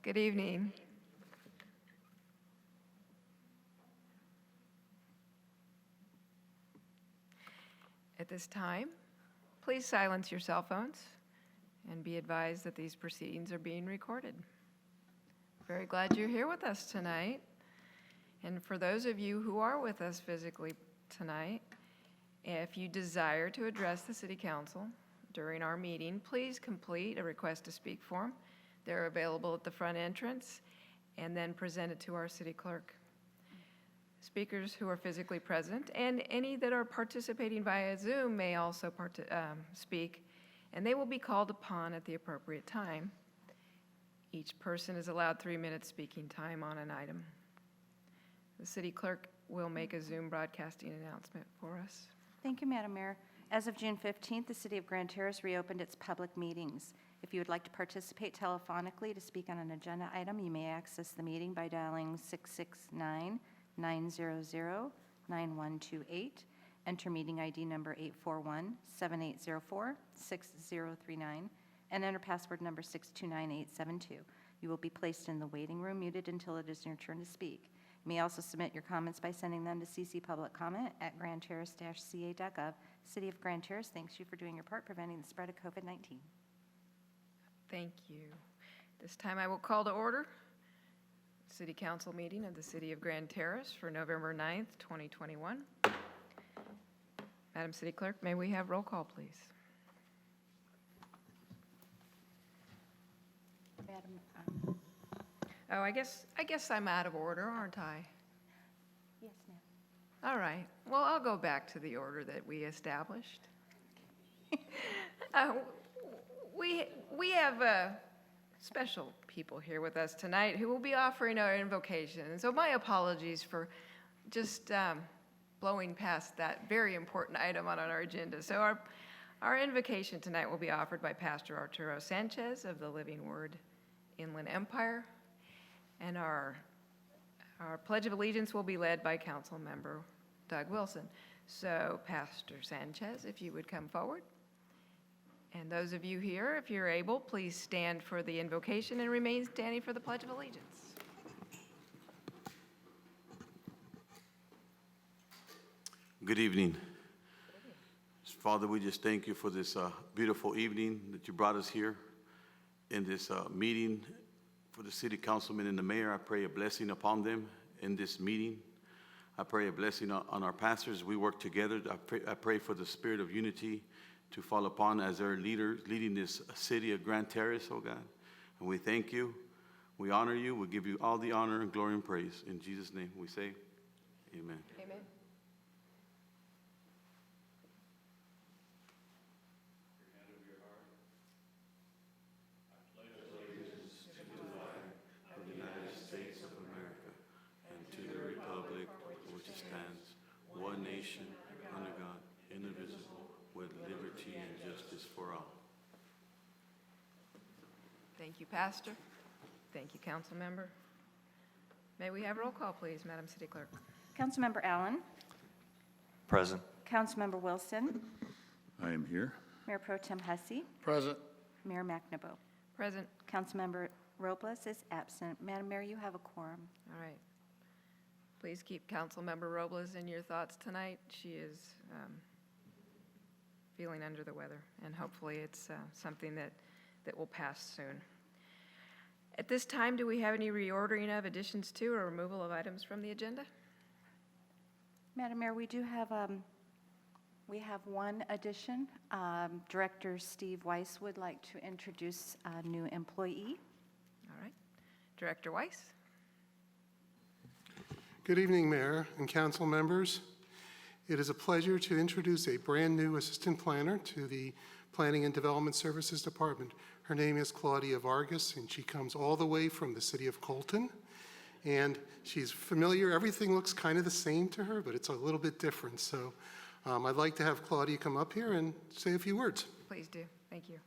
Good evening. At this time, please silence your cell phones and be advised that these proceedings are being recorded. Very glad you're here with us tonight. And for those of you who are with us physically tonight, if you desire to address the City Council during our meeting, please complete a request to speak form. They're available at the front entrance, and then present it to our city clerk. Speakers who are physically present and any that are participating via Zoom may also speak, and they will be called upon at the appropriate time. Each person is allowed 3 minutes speaking time on an item. The city clerk will make a Zoom broadcasting announcement for us. Thank you, Madam Mayor. As of June 15th, the City of Grand Terrace reopened its public meetings. If you would like to participate telephonically to speak on an agenda item, you may access the meeting by dialing 669-900-9128. Enter meeting ID number 841-7804-6039, and enter password number 629872. You will be placed in the waiting room, muted until it is your turn to speak. You may also submit your comments by sending them to ccpubliccomment@grandterrace-ca.gov. City of Grand Terrace thanks you for doing your part preventing the spread of COVID-19. Thank you. This time I will call to order City Council meeting of the City of Grand Terrace for November 9th, 2021. Madam City Clerk, may we have roll call, please? Madam, Oh, I guess I'm out of order, aren't I? yes, ma'am. All right. Well, I'll go back to the order that we established. We have special people here with us tonight who will be offering our invocation. And so my apologies for just blowing past that very important item on our agenda. So our invocation tonight will be offered by Pastor Arturo Sanchez of the Living Word Inland Empire. And our Pledge of Allegiance will be led by Council Member Doug Wilson. So Pastor Sanchez, if you would come forward. And those of you here, if you're able, please stand for the invocation and remain standing for the Pledge of Allegiance. Good evening. Father, we just thank you for this beautiful evening that you brought us here in this meeting for the city councilman and the mayor. I pray a blessing upon them in this meeting. I pray a blessing on our pastors. We work together. I pray for the spirit of unity to fall upon as their leader leading this city of Grand Terrace, oh God. And we thank you. We honor you. We give you all the honor and glory and praise. In Jesus' name we say, amen. Amen. Thank you, Pastor. Thank you, Council Member. May we have roll call, please, Madam City Clerk? Councilmember Allen. Present. Councilmember Wilson. I am here. Mayor Pro Tem Hussey. Present. Mayor McNabo. Present. Councilmember Robles is absent. Madam Mayor, you have a quorum. All right. Please keep Council Member Robles in your thoughts tonight. She is feeling under the weather, and hopefully it's something that will pass soon. At this time, do we have any reordering of, additions to, or removal of items from the agenda? Madam Mayor, we do have one addition. Director Steve Weiss would like to introduce a new employee. All right. Director Weiss. Good evening, Mayor and council members. It is a pleasure to introduce a brand new assistant planner to the Planning and Development Services Department. Her name is Claudia Vargas, and she comes all the way from the city of Colton. And she's familiar. Everything looks kind of the same to her, but it's a little bit different. So I'd like to have Claudia come up here and say a few words. Please do. Thank you.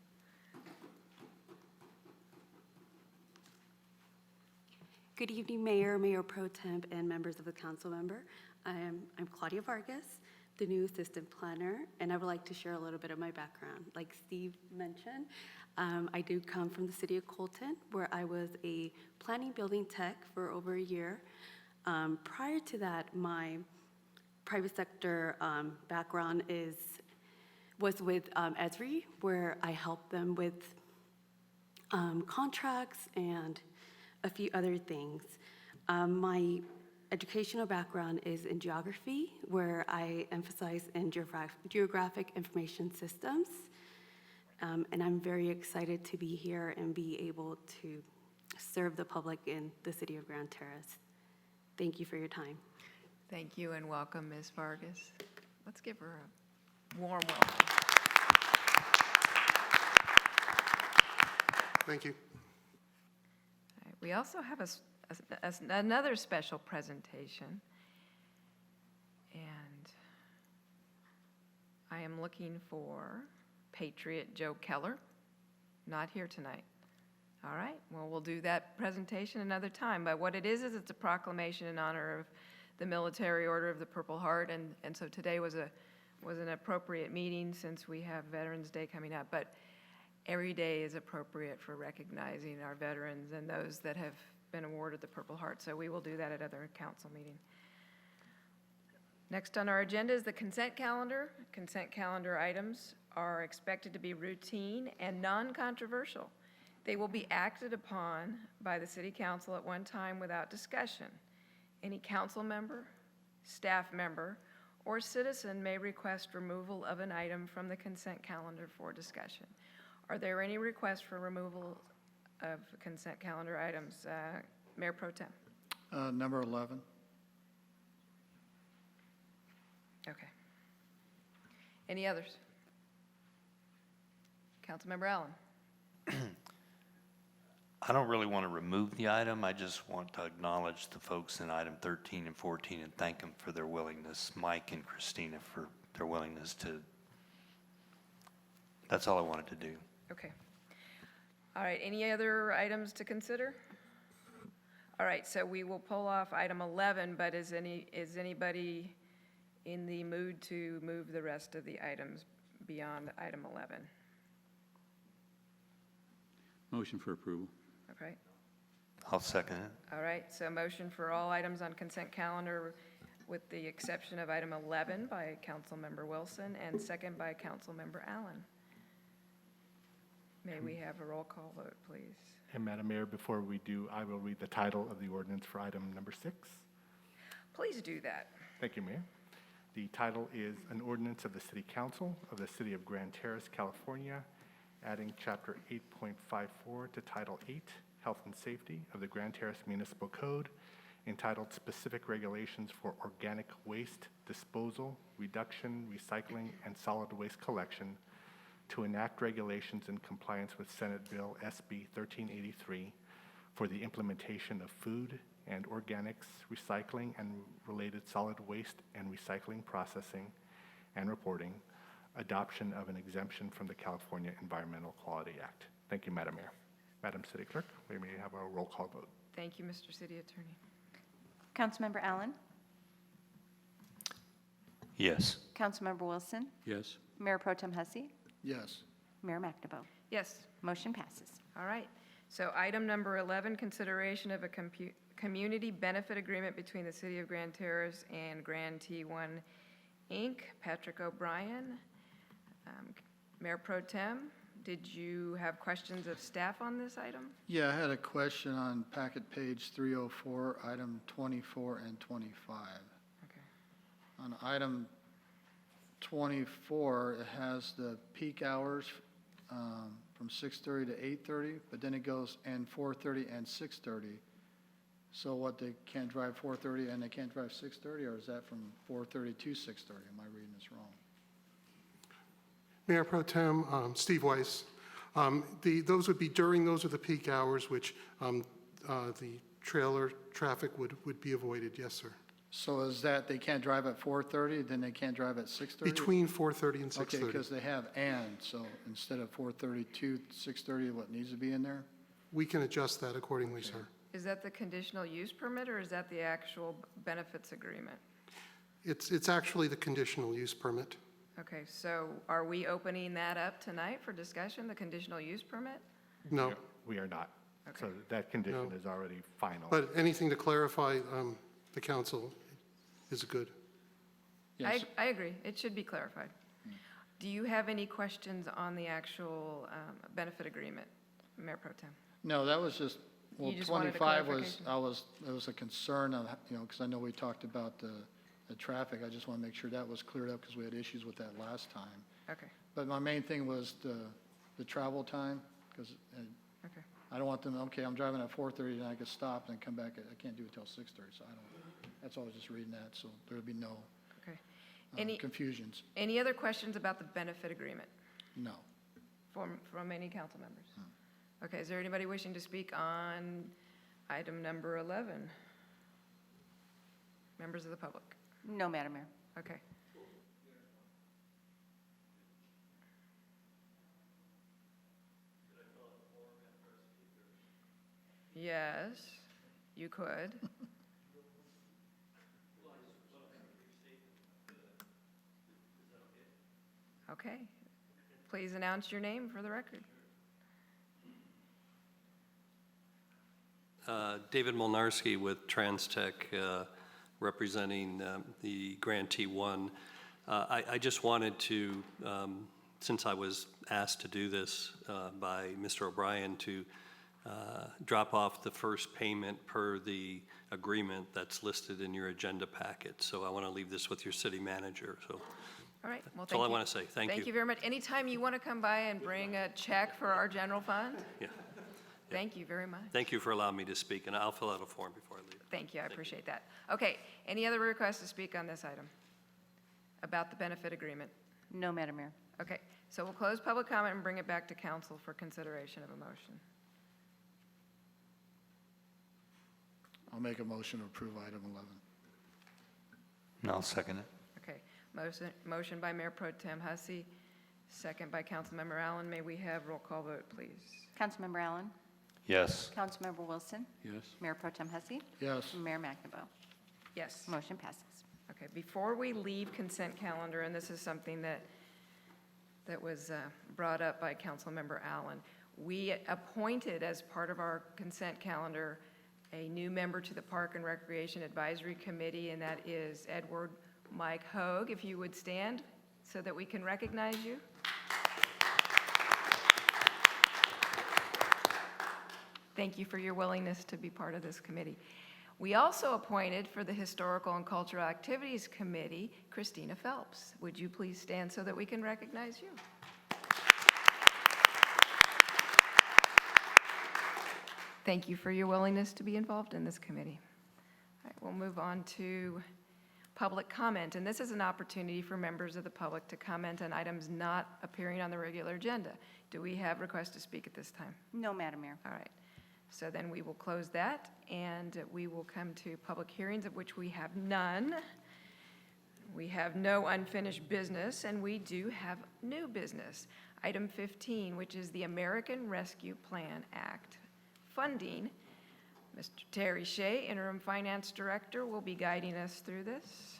Good evening, Mayor, Mayor Pro Temp, and members of the council member. I'm Claudia Vargas, the new assistant planner, and I would like to share a little bit of my background. Like Steve mentioned, I do come from the city of Colton, where I was a planning building tech for over a year. Prior to that, my private sector background was with Esri, where I helped them with contracts and a few other things. My educational background is in geography, where I emphasize in geographic information systems. And I'm very excited to be here and be able to serve the public in the city of Grand Terrace. Thank you for your time. Thank you and welcome, Ms. Vargas. Let's give her a warm welcome. Thank you. All right, we also have another special presentation. And I am looking for Patriot Joe Keller, not here tonight. All right, well, we'll do that presentation another time. But what it is it's a proclamation in honor of the Military Order of the Purple Heart. And so today was an appropriate meeting since we have Veterans Day coming up. But every day is appropriate for recognizing our veterans and those that have been awarded the Purple Heart. So we will do that at other council meetings. Next on our agenda is the consent calendar. Consent calendar items are expected to be routine and non-controversial. They will be acted upon by the City Council at one time without discussion. Any council member, staff member, or citizen may request removal of an item from the consent calendar for discussion. Are there any requests for removal of consent calendar items? Mayor Pro Tem. Number 11. Okay. Any others? Councilmember Allen. I don't really want to remove the item. I just want to acknowledge the folks in item 13 and 14 and thank them for their willingness, Mike and Christina, for their willingness to, that's all I wanted to do. Okay. All right, any other items to consider? All right, so we will pull off item 11, but is anybody in the mood to move the rest of the items beyond item 11? Motion for approval. Okay. I'll second it. All right, so motion for all items on consent calendar with the exception of item 11 by Councilmember Wilson and second by Councilmember Allen. May we have a roll call vote, please? And Madam Mayor, before we do, I will read the title of the ordinance for item number 6. Please do that. Thank you, Mayor. The title is an ordinance of the City Council of the City of Grand Terrace, California, adding Chapter 8.54 to Title 8, Health and Safety of the Grand Terrace Municipal Code, entitled Specific Regulations for Organic Waste Disposal, Reduction, Recycling, and Solid Waste Collection, to enact regulations in compliance with Senate Bill SB 1383 for the implementation of food and organics, recycling, and related solid waste and recycling processing and reporting, adoption of an exemption from the California Environmental Quality Act. Thank you, Madam Mayor. Madam City Clerk, we may have a roll call vote. Thank you, Mr. City Attorney. Councilmember Allen? Yes. Councilmember Wilson? Yes. Mayor Pro Tem Hussey? Yes. Mayor McNabo? Yes. Motion passes. All right. So item number 11, consideration of a community benefit agreement between the City of Grand Terrace and Grand T1 Inc. Patrick O'Brien. Mayor Pro Tem, did you have questions of staff on this item? Yeah, I had a question on packet page 304, item 24 and 25. Okay. On item 24, it has the peak hours from 6:30 to 8:30, but then it goes and 4:30 and 6:30. So what, they can't drive 4:30 and they can't drive 6:30, or is that from 4:30 to 6:30? Am I reading this wrong? Mayor Pro Tem, Steve Weiss. Those would be those are the peak hours which the trailer traffic would be avoided, yes, sir. So is that they can't drive at 4:30, then they can't drive at 6:30? Between 4:30 and 6:30. Okay, because they have and, so instead of 4:30 to 6:30, what needs to be in there? We can adjust that accordingly, sir. Is that the conditional use permit or is that the actual benefits agreement? It's actually the conditional use permit. Okay, so are we opening that up tonight for discussion, the conditional use permit? No, We are not. So Okay. that condition No. is already final. but anything to clarify the council is good. Yes. I agree, it should be clarified. Do you have any questions on the actual benefit agreement, Mayor Pro Tem? No, that was just, well, You just wanted a 25 was, clarification? there was a concern of, because I know we talked about the traffic. I just want to make sure that was cleared up because we had issues with that last time. Okay, But my main thing was the travel time, because okay. I don't want them, okay, I'm driving at 4:30 and I could stop and come back, I can't do it till 6:30, so I don't, that's all I was just reading that, so there would be no Okay. Any, confusions. any other questions about the benefit agreement No. from any council members? Okay, is there anybody wishing to speak on item number 11? Members of the public? No, Madam Mayor. Okay. Yes, you could. Okay. Please announce your name for the record. David Molnarski with TransTech, representing the Grantee One. I just wanted to, since I was asked to do this by Mr. O'Brien, to drop off the first payment per the agreement that's listed in your agenda packet. So I want to leave this with your city manager, so All right, well, that's all thank I you. want to say. Thank you. Thank you very much. Anytime you want to come by and bring a check for our general fund, Yeah. thank you very much. Thank you for allowing me to speak, and I'll fill out a form before I leave. Thank you, I appreciate that. Okay, any other requests to speak on this item? About the benefit agreement? No, Madam Mayor. Okay, so we'll close public comment and bring it back to council for consideration of a motion. I'll make a motion to approve item 11. And I'll second it. Okay, motion by Mayor Pro Tem Hussey, second by Councilmember Allen. May we have roll call vote, please? Councilmember Allen? Yes. Councilmember Wilson? Yes. Mayor Pro Tem Hussey? Yes. Mayor McNamara? Yes. Motion passes. Okay, before we leave consent calendar, and this is something that was brought up by Councilmember Allen, we appointed as part of our consent calendar a new member to the Park and Recreation Advisory Committee, and that is Edward Mike Hoag. If you would stand so that we can recognize you. Thank you for your willingness to be part of this committee. We also appointed for the Historical and Cultural Activities Committee, Christina Phelps. Would you please stand so that we can recognize you? Thank you for your willingness to be involved in this committee. All right, we'll move on to public comment, and this is an opportunity for members of the public to comment on items not appearing on the regular agenda. Do we have requests to speak at this time? No, Madam Mayor. All right, so then we will close that, and we will come to public hearings, of which we have none. We have no unfinished business, and we do have new business. Item 15, which is the American Rescue Plan Act funding. Mr. Terry Shea, Interim Finance Director, will be guiding us through this.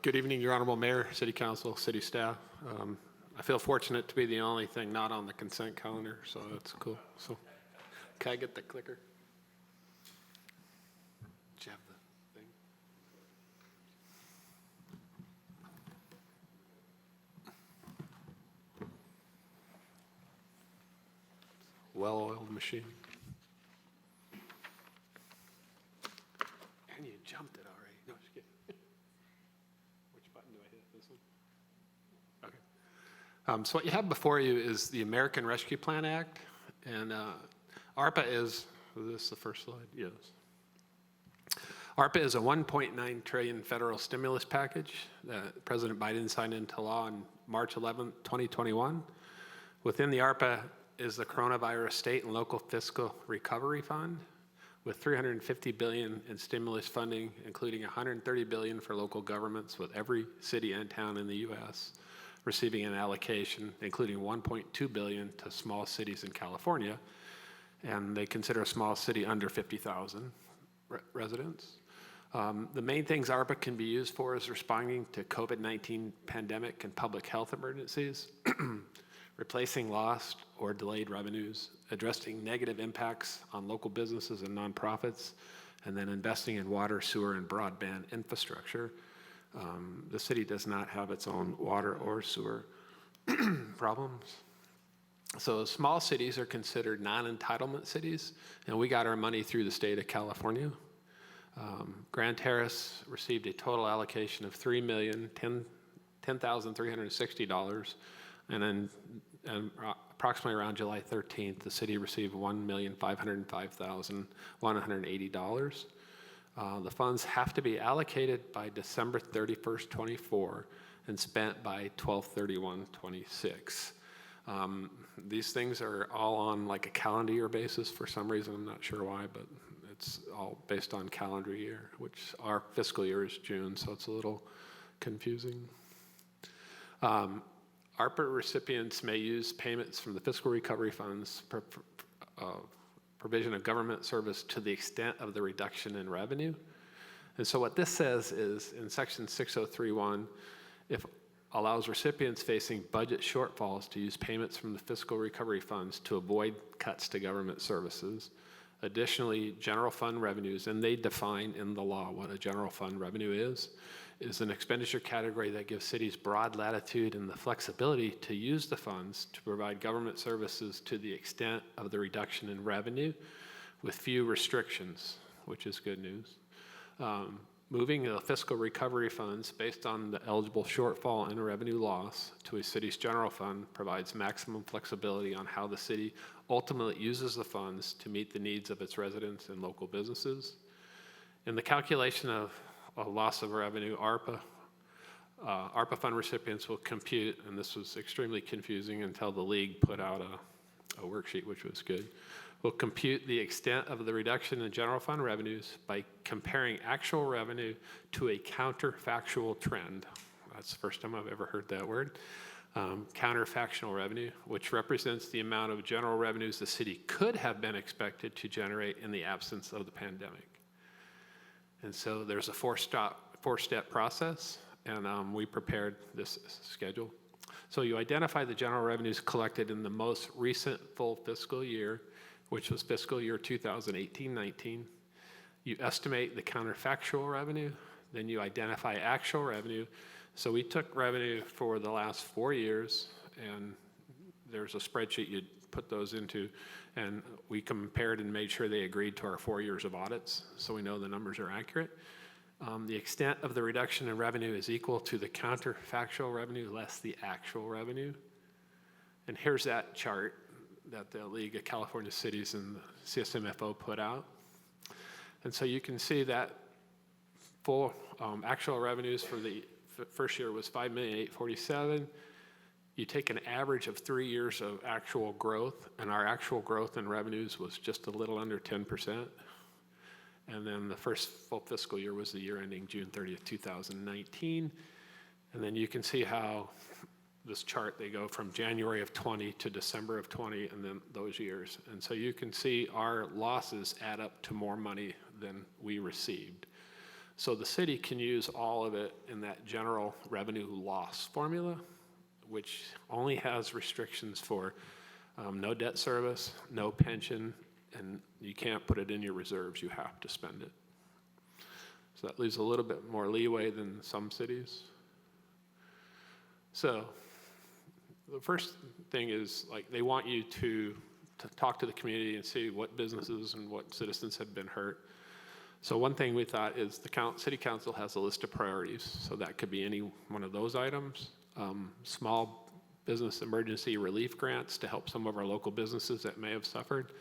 Good evening, Your Honorable Mayor, City Council, City staff. I feel fortunate to be the only thing not on the consent calendar, so that's cool. So, can I get the clicker? Do you have the thing? Well-oiled machine. And you jumped it already. No, just kidding. Which button do I hit? This one? Okay. So what you have before you is the American Rescue Plan Act, and ARPA is, is this the first slide? Yes. ARPA is a $1.9 trillion federal stimulus package that President Biden signed into law on March 11, 2021. Within the ARPA is the Coronavirus State and Local Fiscal Recovery Fund, with $350 billion in stimulus funding, including $130 billion for local governments, with every city and town in the U.S. receiving an allocation, including $1.2 billion to small cities in California, and they consider a small city under 50,000 residents. The main things ARPA can be used for is responding to COVID-19 pandemic and public health emergencies, replacing lost or delayed revenues, addressing negative impacts on local businesses and nonprofits, and then investing in water, sewer, and broadband infrastructure. The city does not have its own water or sewer problems. So small cities are considered non-entitlement cities, and we got our money through the state of California. Grand Terrace received a total allocation of $3,010,360, and then approximately around July 13th, the city received $1,505,180. The funds have to be allocated by December 31st, 24, and spent by 12/31/26. These things are all on like a calendar year basis for some reason. I'm not sure why, but it's all based on calendar year, which our fiscal year is June, so it's a little confusing. ARPA recipients may use payments from the fiscal recovery funds provision of government service to the extent of the reduction in revenue. And so what this says is in section 6031, if allows recipients facing budget shortfalls to use payments from the fiscal recovery funds to avoid cuts to government services. Additionally, general fund revenues, and they define in the law what a general fund revenue is an expenditure category that gives cities broad latitude and the flexibility to use the funds to provide government services to the extent of the reduction in revenue with few restrictions, which is good news. Moving the fiscal recovery funds based on the eligible shortfall and revenue loss to a city's general fund provides maximum flexibility on how the city ultimately uses the funds to meet the needs of its residents and local businesses. In the calculation of a loss of revenue, ARPA fund recipients will compute, and this was extremely confusing until the league put out a worksheet, which was good, will compute the extent of the reduction in general fund revenues by comparing actual revenue to a counterfactual trend. That's the first time I've ever heard that word. Counterfactual revenue, which represents the amount of general revenues the city could have been expected to generate in the absence of the pandemic. And so there's a four-step process, and we prepared this schedule. So you identify the general revenues collected in the most recent full fiscal year, which was fiscal year 2018-19. You estimate the counterfactual revenue, then you identify actual revenue. So we took revenue for the last 4 years, and there's a spreadsheet you'd put those into, and we compared and made sure they agreed to our 4 years of audits, so we know the numbers are accurate. The extent of the reduction in revenue is equal to the counterfactual revenue less the actual revenue. And here's that chart that the League of California Cities and the CSMFO put out. And so you can see that full actual revenues for the first year was $5,847,000. You take an average of 3 years of actual growth, and our actual growth in revenues was just a little under 10%. And then the first full fiscal year was the year ending June 30th, 2019. And then you can see how this chart, they go from January of 20 to December of 20, and then those years. And so you can see our losses add up to more money than we received. So the city can use all of it in that general revenue loss formula, which only has restrictions for no debt service, no pension, and you can't put it in your reserves, you have to spend it. So that leaves a little bit more leeway than some cities. So the first thing is, like, they want you to talk to the community and see what businesses and what citizens have been hurt. So one thing we thought is the city council has a list of priorities, so that could be any one of those items. Small business emergency relief grants to help some of our local businesses that may have suffered.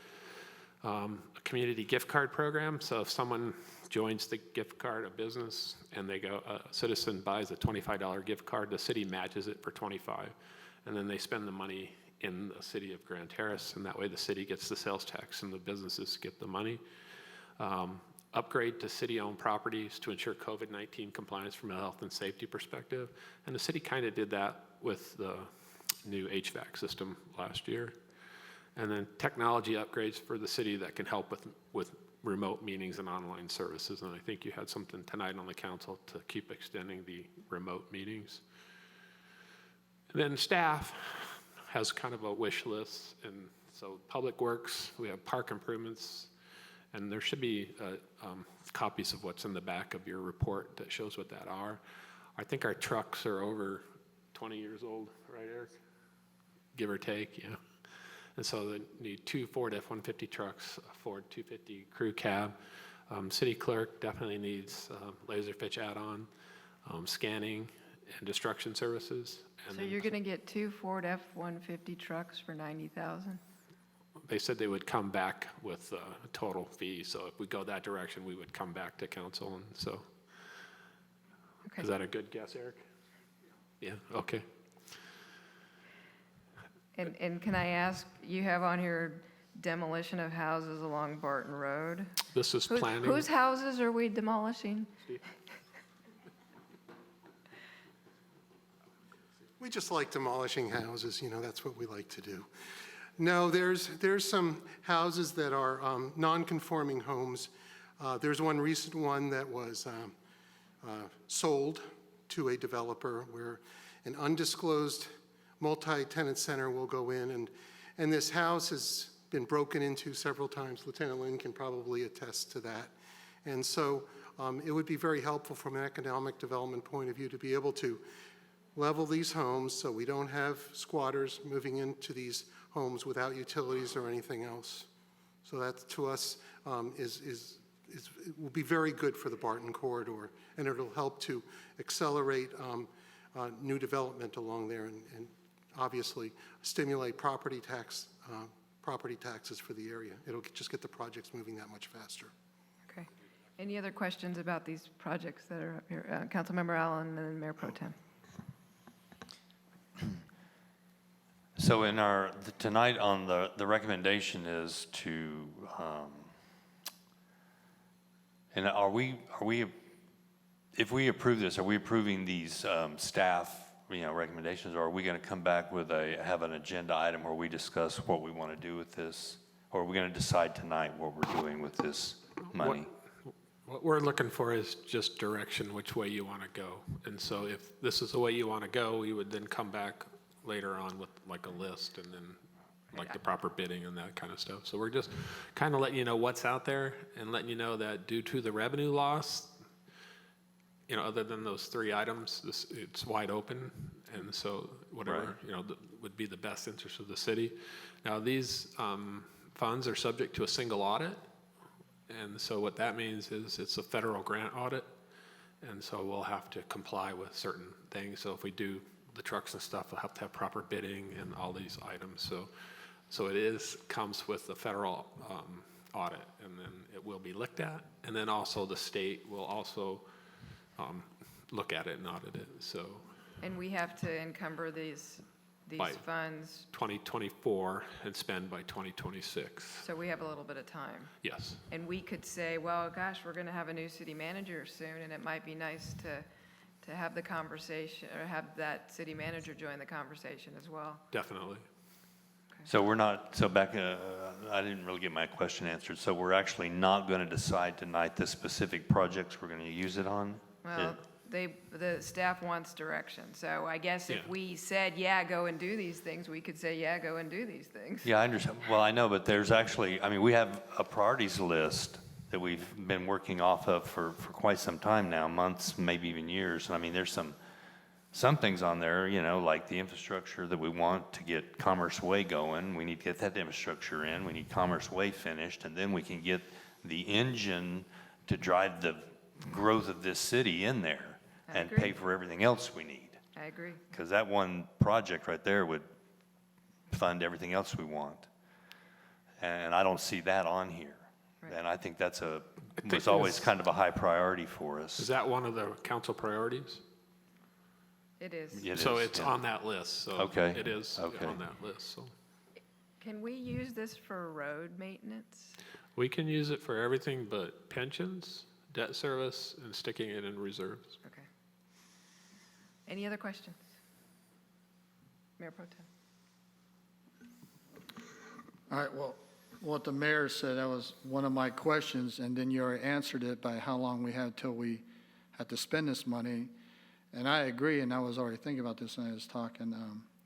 A community gift card program, so if someone joins the gift card, a business, and a citizen buys a $25 gift card, the city matches it for $25, and then they spend the money in the city of Grand Terrace, and that way the city gets the sales tax and the businesses get the money. Upgrade to city-owned properties to ensure COVID-19 compliance from a health and safety perspective, and the city kind of did that with the new HVAC system last year. And then technology upgrades for the city that can help with remote meetings and online services. And I think you had something tonight on the council to keep extending the remote meetings. And then staff has kind of a wish list. And so Public Works, we have park improvements, and there should be copies of what's in the back of your report that shows what that are. I think our trucks are over 20 years old, right, Eric? Give or take, yeah. And so they need 2 Ford F-150 trucks, a Ford 250 crew cab. City clerk definitely needs Laserfitch add-on, scanning and destruction services. And So then you're going to get 2 Ford F-150 trucks for $90,000? they said they would come back with a total fee. So if we go that direction, we would come back to council. And so, Okay. is that a good guess, Eric? Yeah, okay. And can I ask, you have on here demolition of houses along Barton Road? This is planning. Whose houses are we demolishing? We just like demolishing houses, that's what we like to do. No, there's some houses that are non-conforming homes. There's one recent one that was sold to a developer where an undisclosed multi-tenant center will go in, and this house has been broken into several times. Lieutenant Lynn can probably attest to that. And so it would be very helpful from an economic development point of view to be able to level these homes so we don't have squatters moving into these homes without utilities or anything else. So that, to us, it will be very good for the Barton corridor, and it'll help to accelerate new development along there and obviously stimulate property taxes for the area. It'll just get the projects moving that much faster. Okay. Any other questions about these projects that are up here? Councilmember Allen and then Mayor Pro Tem. So in tonight on the recommendation is to, and are we, if we approve this, are we approving these staff, recommendations, or are we going to come back with have an agenda item where we discuss what we want to do with this? Or are we going to decide tonight what we're doing with this money? What we're looking for is just direction, which way you want to go. And so if this is the way you want to go, we would then come back later on with like a list and then like the proper bidding and that kind of stuff. So we're just kind of letting you know what's out there and letting you know that due to the revenue loss, other than those 3 items, it's wide open. And so whatever, would be the best interest of the city. Now these funds are subject to a single audit. And so what that means is it's a federal grant audit. And so we'll have to comply with certain things. So if we do the trucks and stuff, we'll have to have proper bidding and all these items. So it comes with the federal audit, and then it will be looked at. And then also the state will also look at it and audit it. So And we have to encumber these By funds, 2024 and spend by 2026. so we have a little bit of time. Yes. And we could say, well, gosh, we're going to have a new city manager soon, and it might be nice to have the conversation, or have that city manager join the conversation as well. Definitely. So we're not, so back, I didn't really get my question answered. So we're actually not going to decide tonight the specific projects we're going to use it on? Well, the staff wants direction, so I guess if Yeah. we said, yeah, go and do these things, we could say, yeah, go and do these things. Yeah, I understand. Well, I know, but there's actually, we have a priorities list that we've been working off of for quite some time now, months, maybe even years. And there's some things on there, like the infrastructure that we want to get Commerce Way going. We need to get that infrastructure in. We need Commerce Way finished, and then we can get the engine to drive the growth of this city in there I and agree. pay for everything else we need. I agree. Because that one project right there would fund everything else we want. And I don't see that on here. Right. And I think that's think was always it's- kind of a high priority for us. Is that one of the council priorities? It is. It So is, it's yeah. on that list, so Okay, it is okay. on that list, so. Can we use this for road maintenance? We can use it for everything but pensions, debt service, and sticking it in reserves. Okay. Any other questions? Mayor Pro Tem. All right, well, what the mayor said, that was one of my questions, and then you already answered it by how long we had till we had to spend this money. And I agree, and I was already thinking about this when I was talking.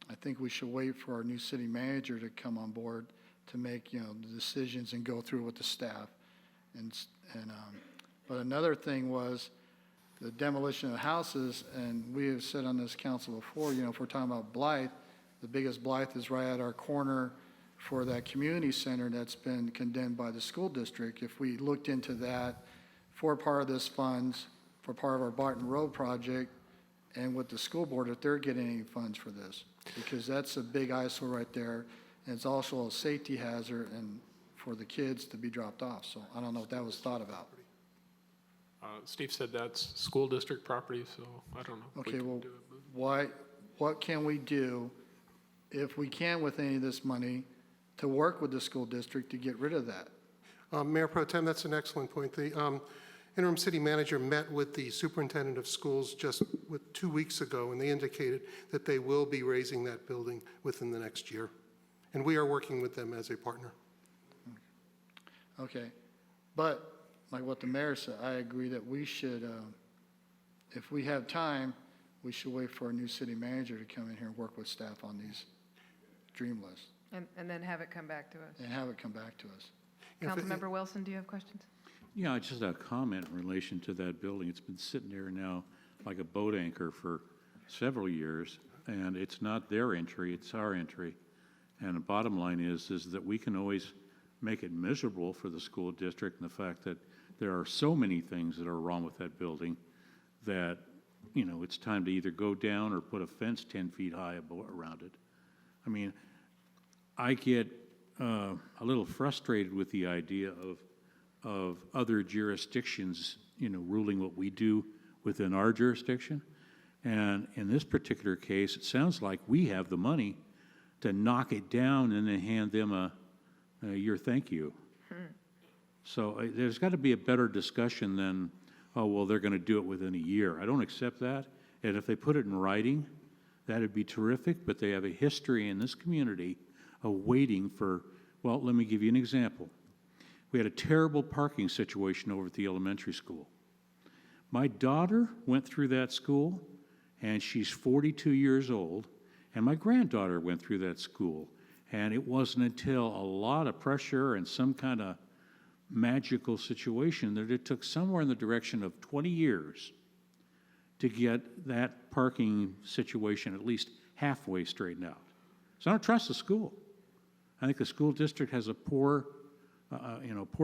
I think we should wait for our new city manager to come on board to make, the decisions and go through with the staff. But another thing was the demolition of houses, and we have said on this council before, if we're talking about Blythe, the biggest Blythe is right at our corner for that community center that's been condemned by the school district. If we looked into that for part of this funds, for part of our Barton Road project, and with the school board, if they're getting any funds for this, because that's a big eyesore right there, and it's also a safety hazard and for the kids to be dropped off. So I don't know if that was thought about. Steve said that's school district property, so I don't know. if we Okay, can well, do it, but- what can we do, if we can with any of this money, to work with the school district to get rid of that? Mayor Pro Tem, that's an excellent point. The interim city manager met with the superintendent of schools just 2 weeks ago, and they indicated that they will be raising that building within the next year. And we are working with them as a partner. Okay, but like what the mayor said, I agree that we should, if we have time, we should wait for a new city manager to come in here and work with staff on these dream lists And then have it come back to us. and have it come back to us. Councilmember Wilson, do you have questions? Yeah, just a comment in relation to that building. It's been sitting there now like a boat anchor for several years, and it's not their entry, it's our entry. And the bottom line is that we can always make it miserable for the school district, and the fact that there are so many things that are wrong with that building that, it's time to either go down or put a fence 10 feet high around it. I mean, I get a little frustrated with the idea of other jurisdictions, ruling what we do within our jurisdiction. And in this particular case, it sounds like we have the money to knock it down and then hand them your thank you. So there's got to be a better discussion than, oh, well, they're going to do it within a year. I don't accept that. And if they put it in writing, that'd be terrific, but they have a history in this community of waiting for, well, let me give you an example. We had a terrible parking situation over at the elementary school. My daughter went through that school, and she's 42 years old, and my granddaughter went through that school. And it wasn't until a lot of pressure and some kind of magical situation that it took somewhere in the direction of 20 years to get that parking situation at least halfway straightened out. So I don't trust the school. I think the school district has a poor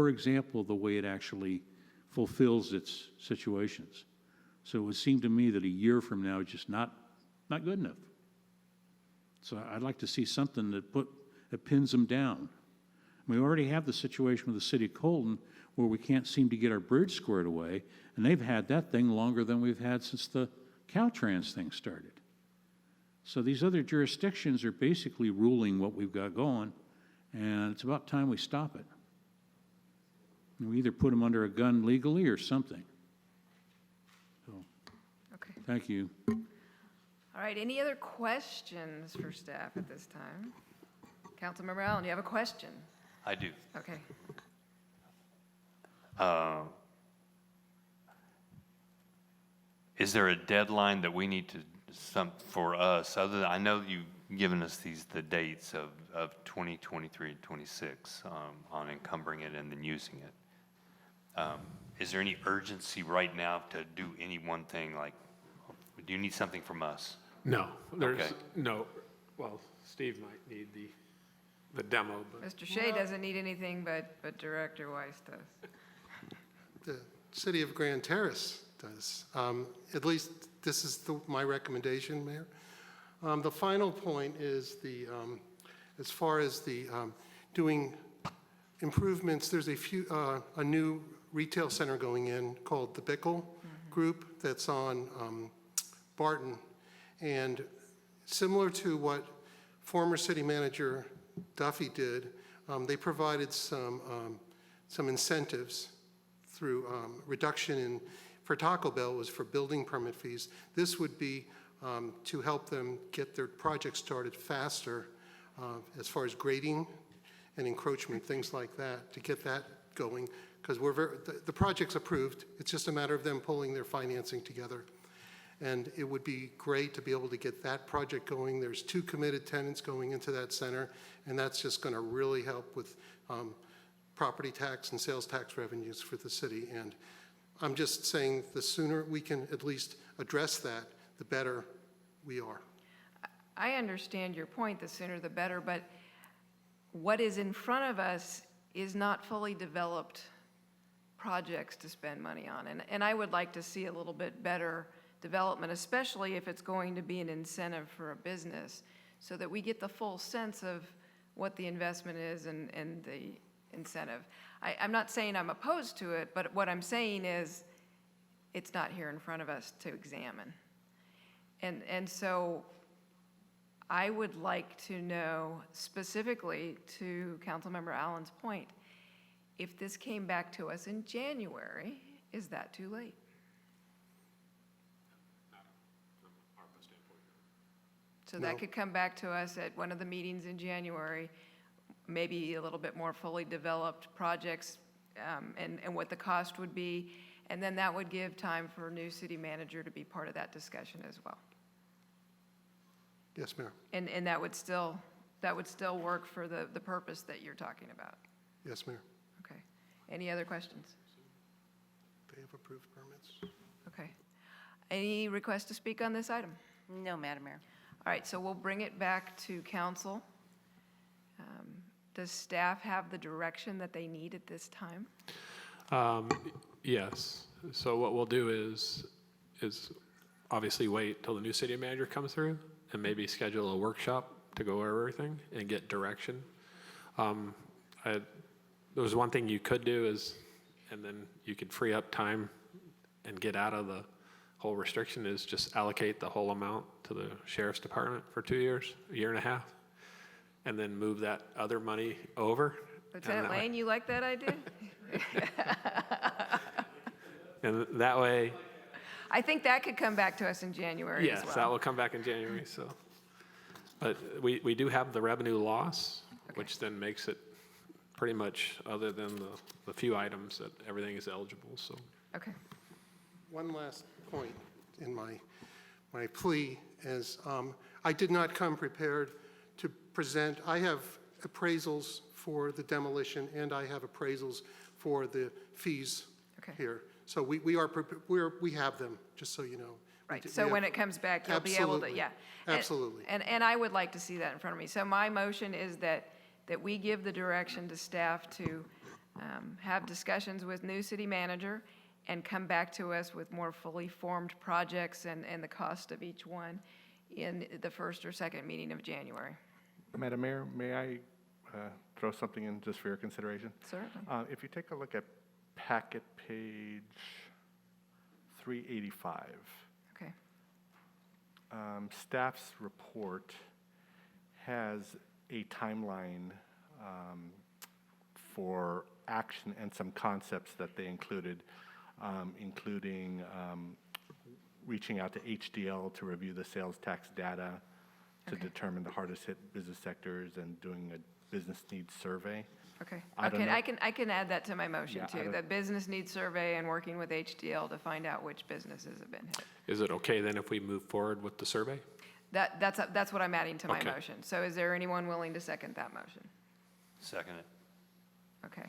example of the way it actually fulfills its situations. So it would seem to me that a year from now is just not good enough. So I'd like to see something that pins them down. We already have the situation with the city of Colton where we can't seem to get our bridge squared away, and they've had that thing longer than we've had since the Caltrans thing started. So these other jurisdictions are basically ruling what we've got going, and it's about time we stop it. And we either put them under a gun legally or something. So, Okay. thank you. All right, any other questions for staff at this time? Councilmember Allen, you have a question? I do. Okay. Is there a deadline that we need to, for us, other than, I know you've given us the dates of 2023 and 26 on encumbering it and then using it. Is there any urgency right now to do any one thing? Like, do you need something from us? No, there's Okay. no, well, Steve might need the demo, but Mr. Shea doesn't need anything, but Director Weiss does. The city of Grand Terrace does. At least this is my recommendation, Mayor. The final point is as far as doing improvements, there's a new retail center going in called the Bickle Group that's on Barton. And similar to what former city manager Duffy did, they provided some incentives through reduction in, for Taco Bell was for building permit fees. This would be to help them get their project started faster as far as grading and encroachment, things like that, to get that going, because the project's approved. It's just a matter of them pulling their financing together. And it would be great to be able to get that project going. There's 2 committed tenants going into that center, and that's just going to really help with property tax and sales tax revenues for the city. And I'm just saying the sooner we can at least address that, the better we are. I understand your point, the sooner the better, but what is in front of us is not fully developed projects to spend money on. And I would like to see a little bit better development, especially if it's going to be an incentive for a business, so that we get the full sense of what the investment is and the incentive. I'm not saying I'm opposed to it, but what I'm saying is it's not here in front of us to examine. And so I would like to know specifically, to Councilmember Allen's point, if this came back to us in January, is that too late? So that No. could come back to us at one of the meetings in January, maybe a little bit more fully developed projects, and what the cost would be. And then that would give time for a new city manager to be part of that discussion as well. Yes, Mayor. And that would still work for the purpose that you're talking about. Yes, Mayor. Okay. Any other questions? They have approved permits. Okay. Any requests to speak on this item? No, Madam Mayor. All right, so we'll bring it back to council. Does staff have the direction that they need at this time? Yes. So what we'll do is obviously wait till the new city manager comes through and maybe schedule a workshop to go over everything and get direction. There was one thing you could do is, and then you could free up time and get out of the whole restriction, is just allocate the whole amount to the sheriff's department for 2 years, a year and a half, and then move that other money over. Lieutenant Lane, you like that idea? And that way, I think that could come back to us in January as yes, well. that will come back in January, so. But we do have the revenue loss, which then makes it pretty much, other than the few items, that everything is eligible, so. Okay. One last point in my plea is, I did not come prepared to present. I have appraisals for the demolition, and I have appraisals for the fees Okay. here. So we have them, just so you know. Right, so when it comes back, you'll be able to, Absolutely. yeah. Absolutely. And I would like to see that in front of me. So my motion is that we give the direction to staff to have discussions with new city manager and come back to us with more fully formed projects and the cost of each one in the first or second meeting of January. Madam Mayor, may I throw something in just for your consideration? Certainly. If you take a look at packet page 385, Okay. Staff's report has a timeline for action and some concepts that they included, including reaching out to HDL to review the sales tax data to determine the hardest hit business sectors and doing a business needs survey. Okay. I don't Okay, know. I can add that to my motion Yeah, I too. don't- The business needs survey and working with HDL to find out which businesses have been hit. Is it okay then if we move forward with the survey? That's what I'm adding to my Okay. motion. So is there anyone willing to second that motion? Second it. Okay.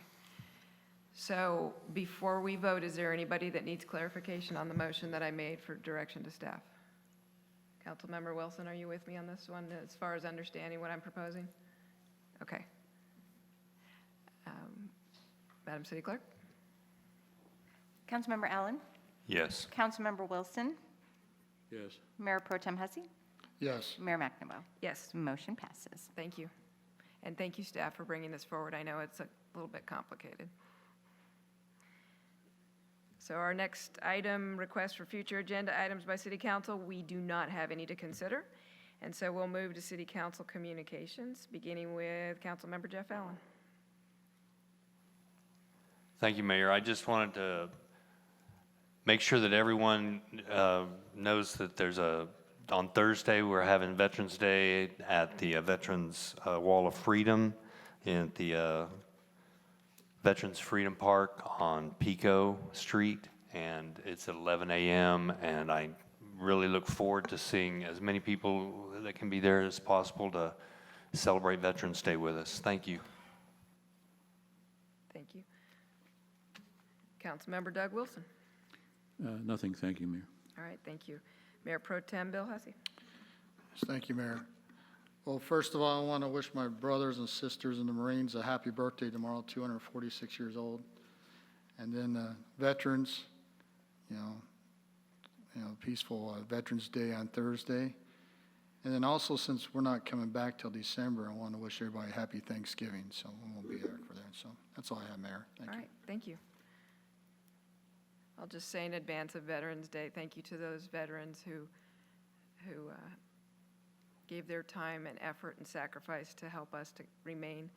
So before we vote, is there anybody that needs clarification on the motion that I made for direction to staff? Councilmember Wilson, are you with me on this one as far as understanding what I'm proposing? Okay. Madam City Clerk? Councilmember Allen, Yes. Councilmember Wilson, Yes. Mayor Pro Tem Hussey, Yes. Mayor McNamara. Yes, Motion passes. thank you. And thank you, staff, for bringing this forward. I know it's a little bit complicated. So our next item, request for future agenda items by City Council, we do not have any to consider. And so we'll move to City Council communications, beginning with Councilmember Jeff Allen. Thank you, Mayor. I just wanted to make sure that everyone knows that on Thursday, we're having Veterans Day at the Veterans Wall of Freedom. in the Veterans Freedom Park on Pico Street, and it's at 11 a.m., and I really look forward to seeing as many people that can be there as possible to celebrate Veterans Day with us. Thank you. Thank you. Councilmember Doug Wilson. Nothing, thank you, Mayor. All right, thank you. Mayor Pro Tem Bill Hussey. Thank you, Mayor. Well, first of all, I want to wish my brothers and sisters in the Marines a happy birthday tomorrow, 246 years old. And then veterans, peaceful Veterans Day on Thursday. And then also, since we're not coming back till December, I want to wish everybody a happy Thanksgiving, so we won't be there for that. So that's all I have, Mayor. Thank you. All right, thank you. I'll just say in advance of Veterans Day, thank you to those veterans who gave their time and effort and sacrifice to help us to remain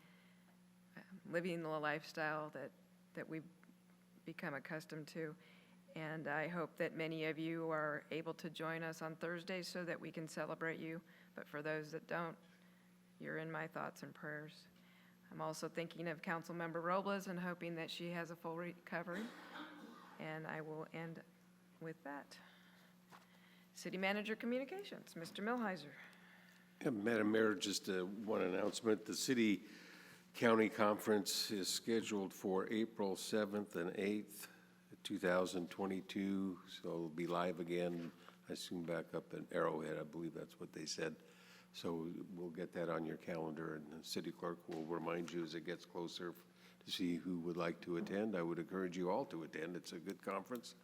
living the lifestyle that we've become accustomed to. And I hope that many of you are able to join us on Thursday so that we can celebrate you. But for those that don't, you're in my thoughts and prayers. I'm also thinking of Councilmember Robles and hoping that she has a full recovery. And I will end with that. City Manager Communications, Mr. Milheiser. Yeah, Madam Mayor, just one announcement. The City-County Conference is scheduled for April 7th and 8th, 2022, so it'll be live again, I assume back up in Arrowhead. I believe that's what they said. So we'll get that on your calendar, and the city clerk will remind you as it gets closer to see who would like to attend. I would encourage you all to attend. It's a good conference,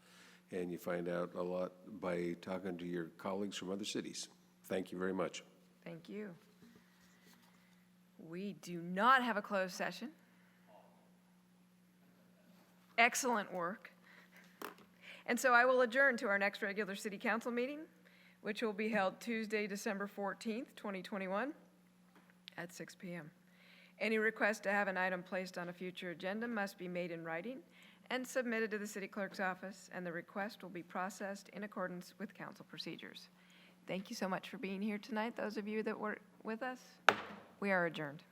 and you find out a lot by talking to your colleagues from other cities. Thank you very much. Thank you. We do not have a closed session. Excellent work. And so I will adjourn to our next regular city council meeting, which will be held Tuesday, December 14th, 2021 at 6 p.m. Any request to have an item placed on a future agenda must be made in writing and submitted to the city clerk's office, and the request will be processed in accordance with council procedures. Thank you so much for being here tonight, those of you that were with us. We are adjourned.